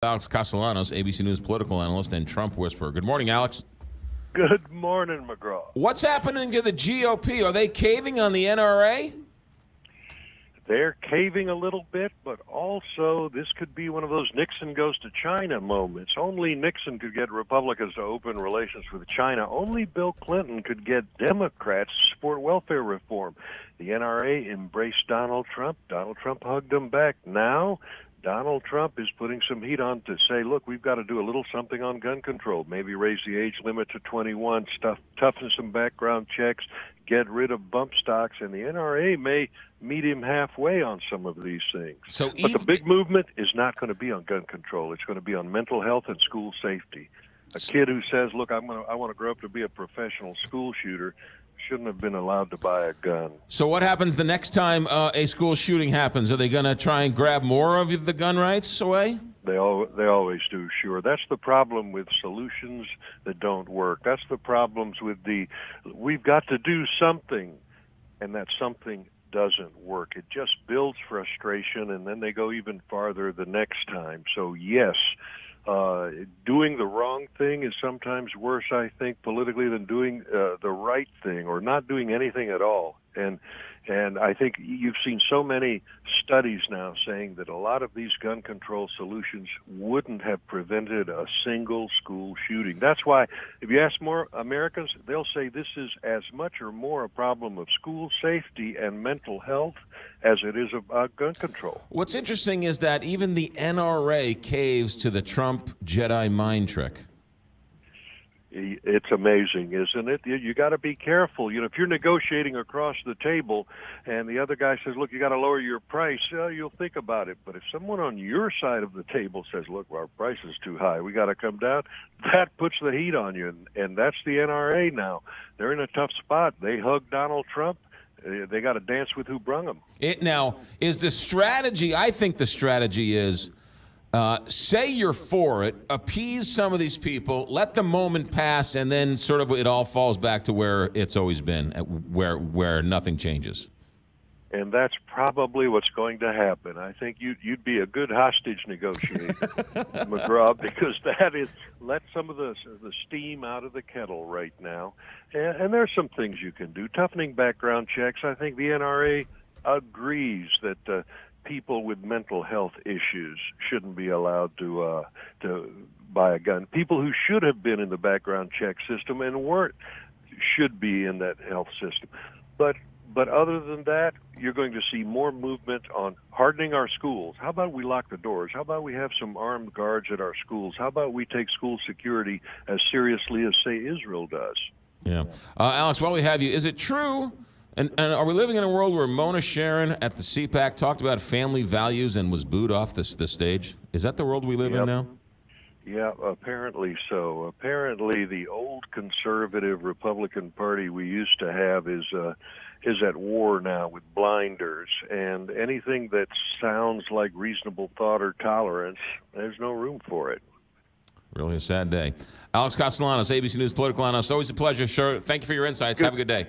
Alex Castellanos, ABC News political analyst and Trump whisperer. Good morning, Alex. Good morning, McGraw. What's happening to the GOP? Are they caving on the NRA? They're caving a little bit, but also this could be one of those Nixon goes to China moments. Only Nixon could get Republicans to open relations with China. Only Bill Clinton could get Democrats to support welfare reform. The NRA embraced Donald Trump. Donald Trump hugged them back. Now, Donald Trump is putting some heat on to say, look, we've got to do a little something on gun control, maybe raise the age limit to 21, toughen some background checks, get rid of bump stocks, and the NRA may meet him halfway on some of these things. But the big movement is not going to be on gun control. It's going to be on mental health and school safety. A kid who says, look, I want to grow up to be a professional school shooter shouldn't have been allowed to buy a gun. So what happens the next time a school shooting happens? Are they going to try and grab more of the gun rights away? They always do, sure. That's the problem with solutions that don't work. That's the problems with we've got to do something, and that something doesn't work. It just builds frustration, and then they go even farther the next time. So, yes, doing the wrong thing is sometimes worse, I think, politically than doing the right thing or not doing anything at all. And I think you've seen so many studies now saying that a lot of these gun control solutions wouldn't have prevented a single school shooting. That's why, if you ask more Americans, they'll say this is as much or more a problem of school safety and mental health as it is about gun control. What's interesting is that even the NRA caves to the Trump Jedi mind trick. It's amazing, isn't it? You got to be careful. You know, if you're negotiating across the table and the other guy says, look, you got to lower your price, you'll think about it. But if someone on your side of the table says, look, our price is too high, we got to come down, that puts the heat on you. And that's the NRA now. They're in a tough spot. They hugged Donald Trump. They got to dance with who brung them. Now, is the strategy, I think the strategy is, say you're for it, appease some of these people, let the moment pass, and then sort of it all falls back to where it's always been, where nothing changes. And that's probably what's going to happen. I think you'd be a good hostage negotiator, McGraw, because that is let some of the steam out of the kettle right now. And there's some things you can do. Toughening background checks. I think the NRA agrees that people with mental health issues shouldn't be allowed to buy a gun. People who should have been in the background check system and weren't should be in that health system. But other than that, you're going to see more movement on hardening our schools. How about we lock the doors? How about we have some armed guards at our schools? How about we take school security as seriously as, say, Israel does? Yeah. Alex, while we have you, is it true, and are we living in a world where Mona Sharon at the CPAC talked about family values and was booed off the stage? Is that the world we live in now? Yeah, apparently so. Apparently the old conservative Republican Party we used to have is at war now with blinders, and anything that sounds like reasonable thought or tolerance, there's no room for it. Really a sad day. Alex Castellanos, ABC News political analyst. Always a pleasure, sir. Thank you for your insights. Have a good day.